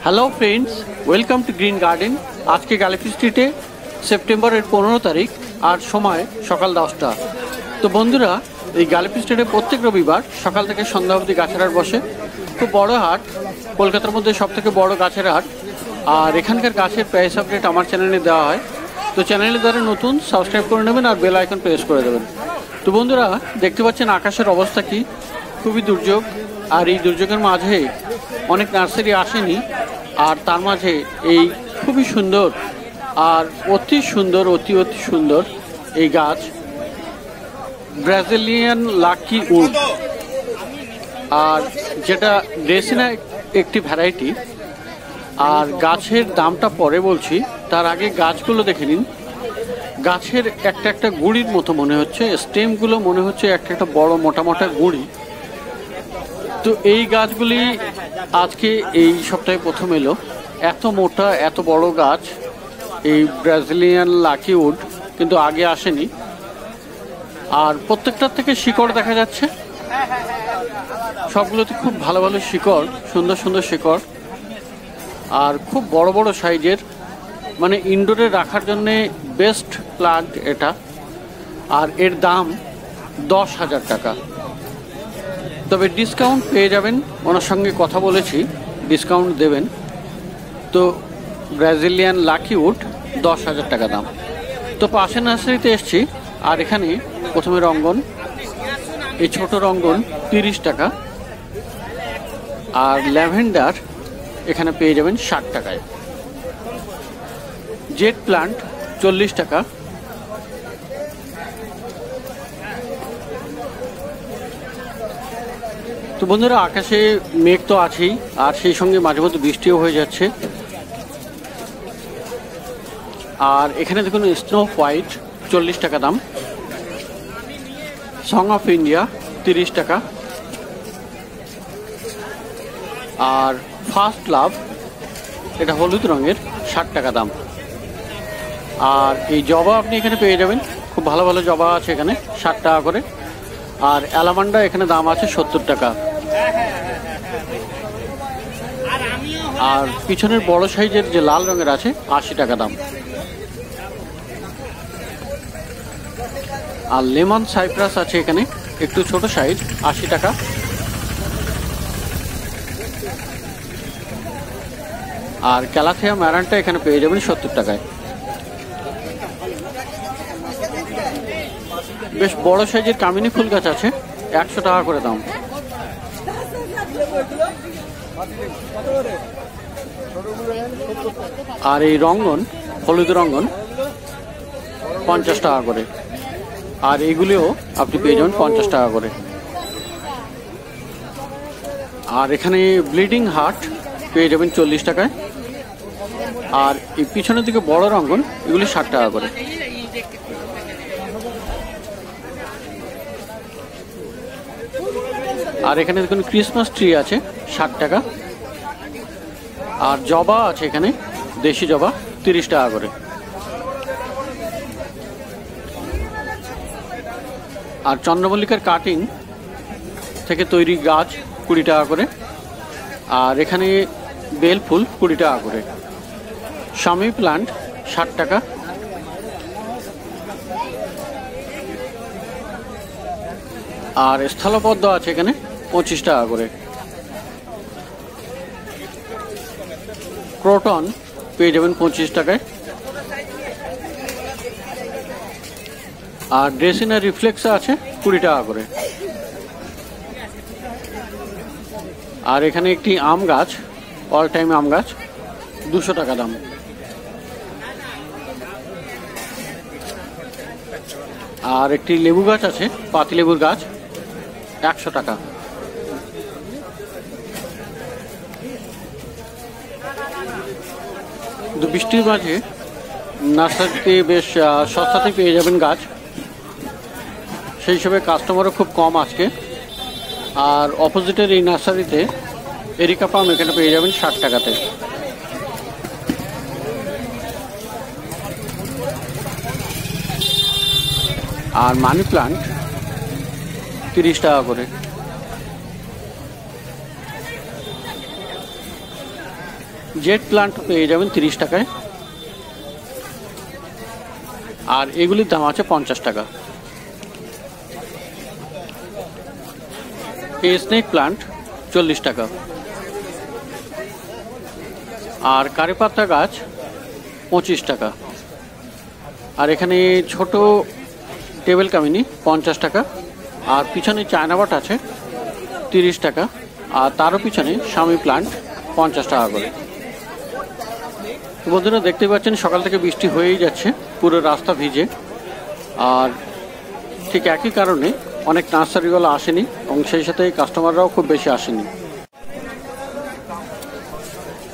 Hello friends, welcome to green garden. আজকে Galaxy স্ট্রিটে সেপ্টেম্বরের 15 তারিখ আর সময় সকাল 10টা। তো বন্ধুরা, এই গ্যালাক্সি স্ট্রিটে প্রত্যেক রবিবার সকাল থেকে সন্ধ্যা অবধি গাছের হাট বসে। খুব বড় হাট, কলকাতার মধ্যে সবথেকে বড় গাছের হাট। আর এখানকার গাছের প্রাইস আপডেট আমার চ্যানেলে দেওয়া হয়। তো চ্যানেলে যারা নতুন, সাবস্ক্রাইব করে নেবেন আর বেল আইকন প্রেস করে দেবেন। তো বন্ধুরা, দেখতে পাচ্ছেন আকাশের অবস্থা কি, খুবই দুর্যোগ। আর এই দুর্যোগের মাঝে অনেক নার্সারি আসেনি, আর তার মাঝে এই খুবই সুন্দর আর অতি সুন্দর এই গাছ ব্রাজিলিয়ান লাকি উড, আর যেটা ড্রেসিনা একটি ভ্যারাইটি। আর গাছের দামটা পরে বলছি, তার আগে গাছগুলো দেখে নিন। গাছের একটা গুঁড়ির মতো মনে হচ্ছে, স্টেমগুলো মনে হচ্ছে একটা বড় মোটা গুঁড়ি। তো এই গাছগুলি আজকে এই সপ্তাহে প্রথম এলো। এত মোটা এত বড় গাছ এই ব্রাজিলিয়ান লাকি উড কিন্তু আগে আসেনি। আর প্রত্যেকটার থেকে শিকড় দেখা যাচ্ছে, সবগুলোতে খুব ভালো শিকড়, সুন্দর শিকড়, আর খুব বড় সাইজের, মানে ইনডোরে রাখার জন্যে বেস্ট প্লান্ট এটা। আর এর দাম 10,000 টাকা। তবে ডিসকাউন্ট পেয়ে যাবেন, ওনার সঙ্গে কথা বলেছি, ডিসকাউন্ট দেবেন। তো ব্রাজিলিয়ান লাকি উড 10,000 টাকা দাম। তো পাশের নার্সারিতে এসছি, আর এখানে প্রথমে রঙ্গন, এই ছোট রঙ্গন 30 টাকা। আর ল্যাভেন্ডার এখানে পেয়ে যাবেন 60 টাকায়। জেট প্লান্ট 40 টাকা। তো বন্ধুরা, আকাশে মেঘ তো আছেই, আর সেই সঙ্গে মাঝে মধ্যে বৃষ্টিও হয়ে যাচ্ছে। আর এখানে দেখুন স্নো হোয়াইট 40 টাকা দাম। সং অফ ইন্ডিয়া 30 টাকা। আর ফার্স্ট লাভ, এটা হলুদ রঙের, 60 টাকা দাম। আর এই জবা আপনি এখানে পেয়ে যাবেন, খুব ভালো জবা আছে এখানে, 60 টাকা করে। আর অ্যালামান্ডা এখানে দাম আছে 70 টাকা। আর পিছনের বড় সাইজের যে লাল রঙের আছে 80 টাকা দাম। আর লেমন সাইপ্রাস আছে এখানে, একটু ছোট সাইজ, 80 টাকা। আর ক্যালাথিয়া ম্যারানটা এখানে পেয়ে যাবেন 70 টাকায়। বেশ বড় সাইজের কামিনী ফুল গাছ আছে, 100 টাকা করে দাম। আর এই রঙ্গন, হলুদ রঙ্গন 50 টাকা করে। আর এইগুলিও আপনি পেয়ে যাবেন 50 টাকা করে। আর এখানে ব্লিডিং হার্ট পেয়ে যাবেন 40 টাকায়। আর এই পিছনের দিকে বড় রঙ্গন, এগুলি 60 টাকা করে। আর এখানে দেখুন ক্রিসমাস ট্রি আছে 60 টাকা। আর জবা আছে এখানে, দেশি জবা 30 টাকা করে। আর চন্দ্রমল্লিকার কাটিং থেকে তৈরি গাছ 20 টাকা করে। আর এখানে বেল ফুল 20 টাকা করে। স্বামী প্লান্ট 60 টাকা। আর স্থলপদ্ম আছে এখানে 25 টাকা করে। ক্রোটন পেয়ে যাবেন 25 টাকায়। আর ড্রেসিনা রিফ্লেক্সা আছে 20 টাকা করে। আর এখানে একটি আম গাছ, অল টাইম আম গাছ, 200 টাকা দাম। আর একটি লেবু গাছ আছে, পাতি লেবুর গাছ, 100 টাকা। বৃষ্টির মাঝে নার্সারিতে বেশ সস্তাতে পেয়ে যাবেন গাছ, সেই হিসেবে কাস্টমারও খুব কম আজকে। আর অপোজিটের এই নার্সারিতে এরিকা পাম এখানে পেয়ে যাবেন 60 টাকাতে। আর মানি প্লান্ট 30 টাকা করে। জেট প্লান্ট পেয়ে যাবেন 30 টাকায়, আর এগুলির দাম আছে 50 টাকা। এই স্নেক প্লান্ট 40 টাকা, আর কারি পাতা গাছ 25 টাকা, আর এখানে ছোট টেবিল কামিনী 50 টাকা, আর পিছনে চায়না বাট আছে 30 টাকা, আর তারও পিছনে স্বামী প্লান্ট 50 টাকা করে। বন্ধুরা দেখতে পাচ্ছেন সকাল থেকে বৃষ্টি হয়েই যাচ্ছে, পুরো রাস্তা ভিজে, আর ঠিক একই কারণে অনেক নার্সারিগুলো আসেনি এবং সেই সাথে কাস্টমাররাও খুব বেশি আসেনি।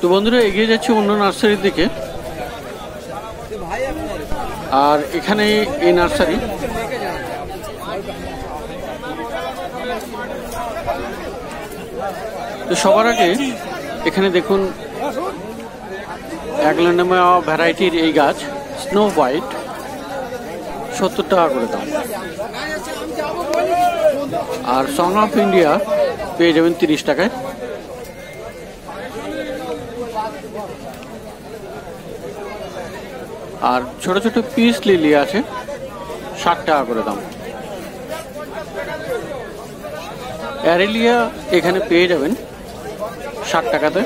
তো বন্ধুরা এগিয়ে যাচ্ছে অন্য নার্সারির দিকে, আর এখানে এই নার্সারি তো সবার আগে এখানে দেখুন অ্যাগলোনিমা ভ্যারাইটির এই গাছ স্নো হোয়াইট 70 টাকা করে দাম, আর সং অফ ইন্ডিয়া পেয়ে যাবেন 30 টাকায়, আর ছোট ছোট পিস লিলি আছে 60 টাকা করে দাম। অ্যারেলিয়া এখানে পেয়ে যাবেন 60 টাকাতে,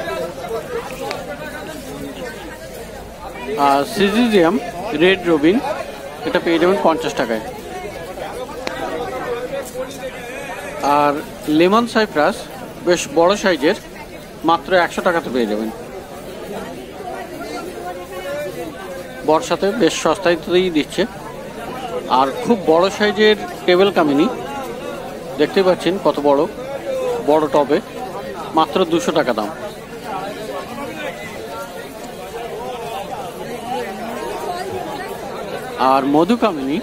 আর সিজিজিয়াম রেড রবিন এটা পেয়ে যাবেন 50 টাকায়, আর লেমন সাইপ্রাস বেশ বড় সাইজের মাত্র 100 টাকাতে পেয়ে যাবেন। বর্ষাতে বেশ সস্তাতেই দিচ্ছে, আর খুব বড় সাইজের টেবিল কামিনী দেখতে পাচ্ছেন কত বড় বড় টবে, মাত্র 200 টাকা দাম। আর মধু কামিনী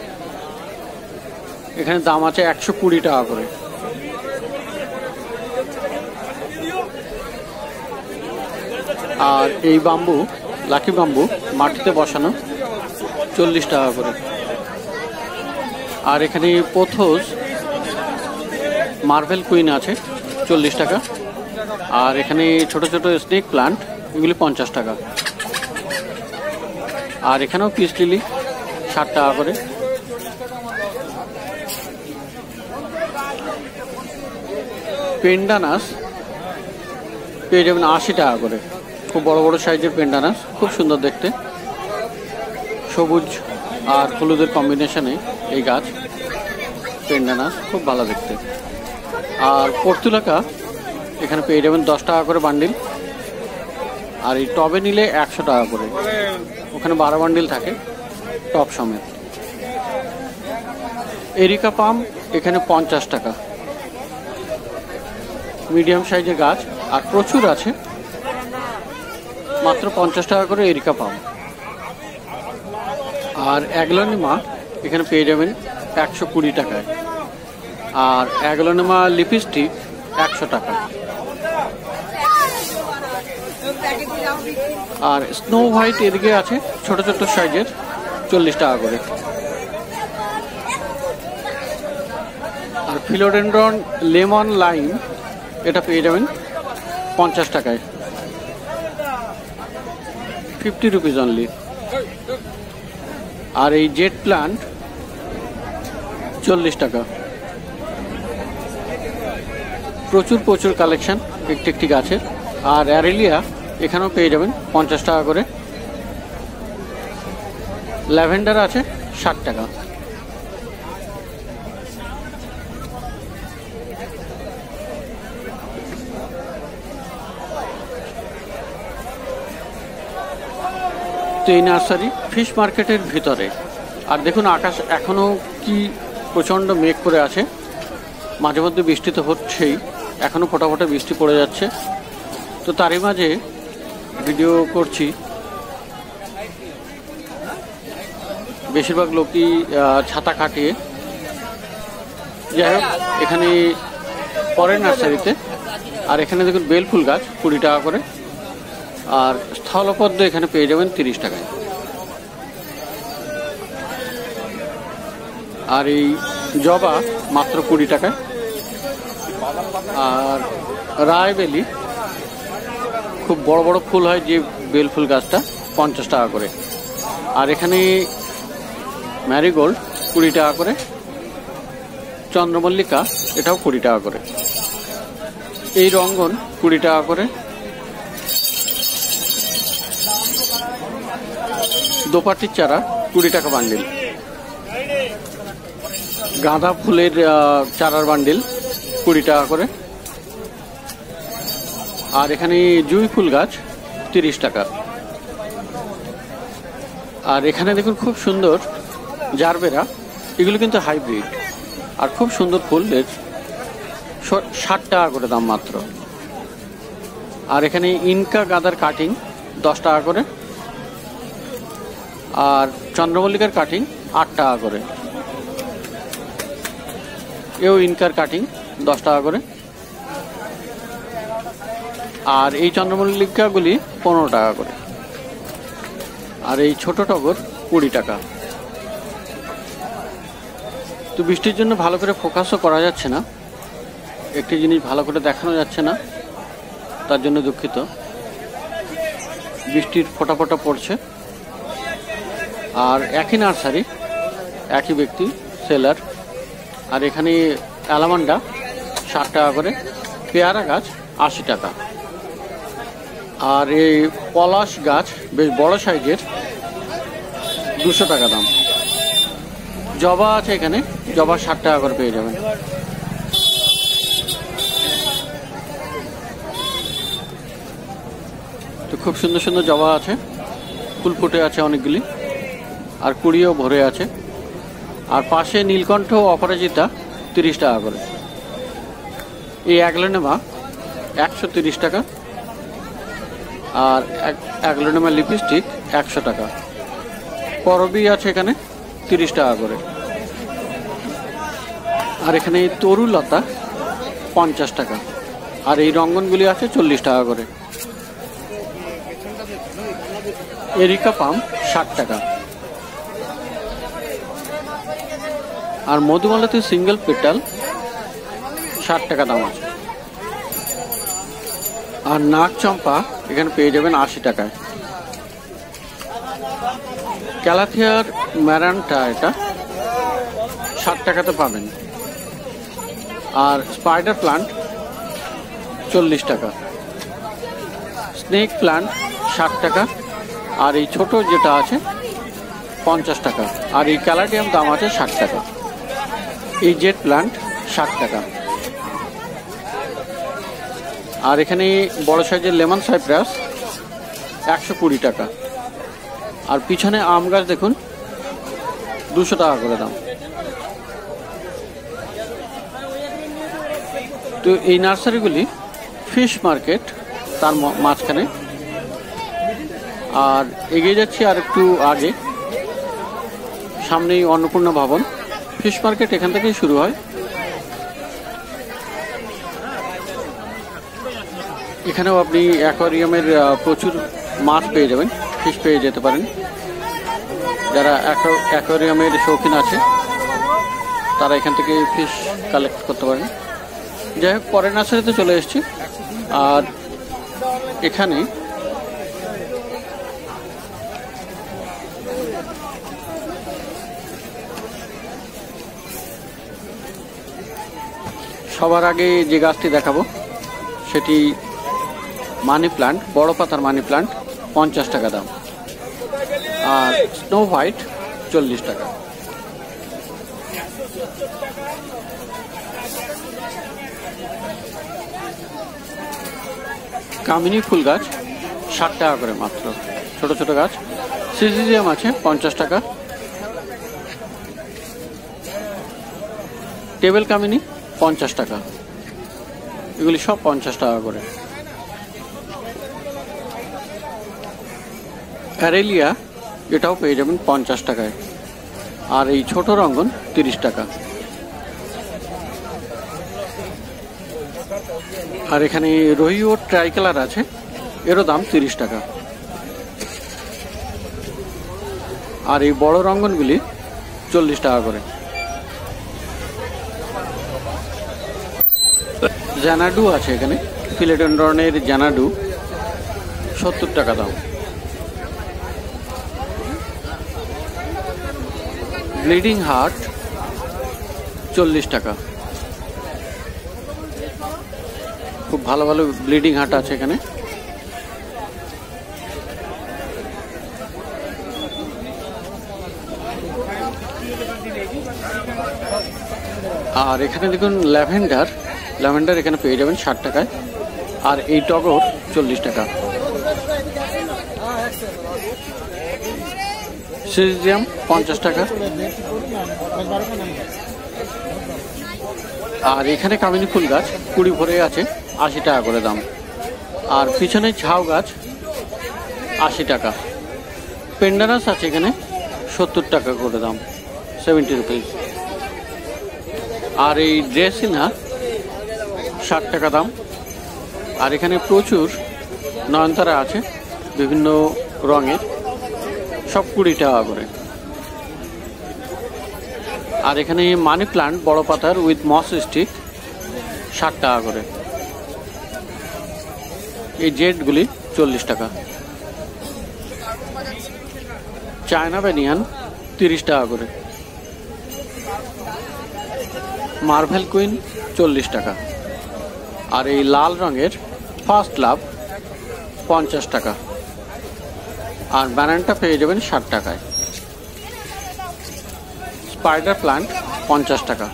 এখানে দাম আছে 120 টাকা করে। আর এই বাম্বু লাকি বাম্বু মাটিতে বসানো 40 টাকা করে। আর এখানে পোথোস মার্বেল কুইন আছে 40 টাকা, আর এখানে ছোট ছোট স্নেক প্লান্ট এগুলি 50 টাকা, আর এখানেও পিস লিলি 60 টাকা করে। পেন্ডানাস পেয়ে যাবেন 80 টাকা করে, খুব বড় বড় সাইজের পেন্ডানাস, খুব সুন্দর দেখতে, সবুজ আর হলুদের কম্বিনেশনে এই গাছ পেন্ডানাস খুব ভালো দেখতে। আর পর্তুলাকা এখানে পেয়ে যাবেন 10 টাকা করে বান্ডিল, আর এই টবে নিলে 100 টাকা করে, ওখানে 12 বান্ডিল থাকে টব সমেত। এরিকা পাম এখানে 50 টাকা, মিডিয়াম সাইজের গাছ, আর প্রচুর আছে, মাত্র 50 টাকা করে এরিকা পাম। আর অ্যাগলোনিমা এখানে পেয়ে যাবেন 120 টাকায়, আর অ্যাগলোনিমা লিপস্টিক 100 টাকা, আর স্নো হোয়াইট এদিকে আছে ছোট ছোট সাইজের 40 টাকা করে। আর ফিলোডেন্ড্রন লেমন লাইম এটা পেয়ে যাবেন 50 টাকায়, 50 রুপিস অনলি। আর এই জেট প্লান্ট 40 টাকা। প্রচুর প্রচুর কালেকশন একটি একটি গাছের। আর অ্যারেলিয়া এখানেও পেয়ে যাবেন 50 টাকা করে। ল্যাভেন্ডার আছে 60 টাকা। তো এই নার্সারি ফিশ মার্কেটের ভিতরে। আর দেখুন আকাশ এখনও কি প্রচণ্ড মেঘ করে আছে, মাঝে মধ্যে বৃষ্টি তো হচ্ছেই, এখনও ফোটা ফোটা বৃষ্টি পড়ে যাচ্ছে। তো তারই মাঝে ভিডিও করছি। বেশিরভাগ লোকই ছাতা কাটিয়ে। যাই হোক, এখানে পরের নার্সারিতে। আর এখানে দেখুন বেলফুল গাছ 20 টাকা করে, আর স্থলপদ্ম এখানে পেয়ে যাবেন 30 টাকায়। আর এই জবা মাত্র 20 টাকায়। আর রায়বেলি খুব বড় বড় ফুল হয় যে বেল ফুল গাছটা 50 টাকা করে। আর এখানে ম্যারিগোল্ড 20 টাকা করে, চন্দ্রমল্লিকা এটাও 20 টাকা করে, এই রঙ্গন 20 টাকা করে, দোপাটির চারা 20 টাকা বান্ডিল, গাঁদা ফুলের চারার বান্ডিল 20 টাকা করে। আর এখানে জুঁই ফুল গাছ 30 টাকা। আর এখানে দেখুন খুব সুন্দর জারবেরা, এগুলো কিন্তু হাইব্রিড আর খুব সুন্দর ফুল, 60 টাকা করে দাম মাত্র। আর এখানে ইনকা গাঁদার কাটিং 10 টাকা করে, আর চন্দ্রমল্লিকার কাটিং 8 টাকা করে, এও ইনকার কাটিং 10 টাকা করে। আর এই চন্দ্রমল্লিকাগুলি 15 টাকা করে। আর এই ছোট টগর 20 টাকা। তো বৃষ্টির জন্য ভালো করে ফোকাসও করা যাচ্ছে না, একটি জিনিস ভালো করে দেখানো যাচ্ছে না, তার জন্য দুঃখিত। বৃষ্টির ফোঁটা ফোঁটা পড়ছে। আর একই নার্সারি, একই ব্যক্তি সেলার। আর এখানে অ্যালামান্ডা 60 টাকা করে, পেয়ারা গাছ 80 টাকা। আর এই পলাশ গাছ বেশ বড় সাইজের 200 টাকা দাম। জবা আছে এখানে, জবা 60 টাকা করে পেয়ে যাবেন। তো খুব সুন্দর সুন্দর জবা আছে, ফুল ফুটে আছে অনেকগুলি, আর কুড়িও ভরে আছে। আর পাশে নীলকণ্ঠ অপরাজিতা 30 টাকা করে। এই অ্যাগলোনেমা 130 টাকা। আর অ্যাগলোনেমা লিপস্টিক 100 টাকা। করবি আছে এখানে 30 টাকা করে। আর এখানে তরুলতা 50 টাকা। আর এই রঙ্গনগুলি আছে 40 টাকা করে। এরিকা পাম 60 টাকা। আর মধুমালতী সিঙ্গেল পেটাল 60 টাকা দাম আছে। আর নাক চম্পা এখানে পেয়ে যাবেন 80 টাকায়। ক্যালাথিয়ার ম্যারানটা এটা 60 টাকাতে পাবেন। আর স্পাইডার প্লান্ট 40 টাকা। স্নেক প্লান্ট 60 টাকা। আর এই ছোট যেটা আছে 50 টাকা। আর এই ক্যালাডিয়াম দাম আছে 60 টাকা। এই জেট প্লান্ট 60 টাকা। আর এখানে বড় সাইজের লেমন সাইপ্রাস 120 টাকা। আর পিছনে আম গাছ দেখুন 200 টাকা করে দাম। তো এই নার্সারিগুলি ফিশ মার্কেট তার মাঝখানে। আর এগিয়ে যাচ্ছি আর একটু আগে, সামনেই অন্নপূর্ণা ভবন। ফিশ মার্কেট এখান থেকেই শুরু হয়। এখানেও আপনি অ্যাকোয়ারিয়ামের প্রচুর মাছ পেয়ে যাবেন, ফিশ পেয়ে যেতে পারেন। যারা অ্যাকোয়ারিয়ামের শৌখিন আছে তারা এখান থেকে ফিশ কালেক্ট করতে পারেন। যাই হোক, পরের নার্সারিতে চলে এসেছি। আর এখানে সবার আগে যে গাছটি দেখাবো সেটি মানি প্লান্ট, বড় পাতার মানি প্লান্ট 50 টাকা দাম। আর স্নো হোয়াইট 40 টাকা। কামিনী ফুল গাছ 60 টাকা করে মাত্র, ছোট ছোট গাছ। সিজিজিয়াম আছে 50 টাকা। টেবিল কামিনী 50 টাকা। এগুলি সব 50 টাকা করে। অ্যারেলিয়া এটাও পেয়ে যাবেন 50 টাকায়। আর এই ছোট রঙ্গন 30 টাকা। আর এখানে রোহিও ট্রাইকালার আছে, এরও দাম 30 টাকা। আর এই বড় রঙ্গনগুলি 40 টাকা করে। জ্যানাডু আছে এখানে, ফিলেডেন্ড্রনের জ্যানাডু 70 টাকা দাম। ব্লিডিং হার্ট 40 টাকা। খুব ভালো ভালো ব্লিডিং হার্ট আছে এখানে। আর এখানে দেখুন ল্যাভেন্ডার এখানে পেয়ে যাবেন 60 টাকায়। আর এই টগর 40 টাকা। সিজিয়াম 50 টাকা। আর এখানে কামিনী ফুল গাছ কুড়ি ভরে আছে, 80 টাকা করে দাম। আর পিছনে ঝাউ গাছ 80 টাকা। পেন্ডানাস আছে এখানে 70 টাকা করে দাম, 70 রুপিস। আর এই ড্রেসিনা 60 টাকা দাম। আর এখানে প্রচুর নয়নতারা আছে বিভিন্ন রঙের, সব 20 টাকা করে। আর এখানে মানি প্লান্ট বড় পাতার উইথ মস স্টিক 60 টাকা করে। এই জেটগুলি 40 টাকা। চায়না ব্যানিয়ান 30 টাকা করে। মার্ভেল কুইন 40 টাকা। আর এই লাল রঙের ফার্স্ট লাভ 50 টাকা। আর ব্যানানটা পেয়ে যাবেন 60 টাকায়। স্পাইডার প্লান্ট 50 টাকা।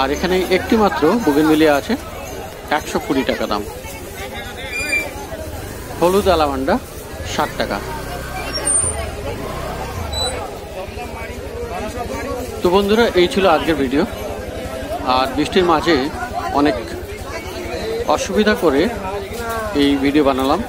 আর এখানে একটি মাত্র বুগেনভিলিয়া আছে, 120 টাকা দাম। হলুদ অ্যালামান্ডা 60 টাকা। তো বন্ধুরা, এই ছিল আজকের ভিডিও। আর বৃষ্টির মাঝে অনেক অসুবিধা করে এই ভিডিও বানালাম।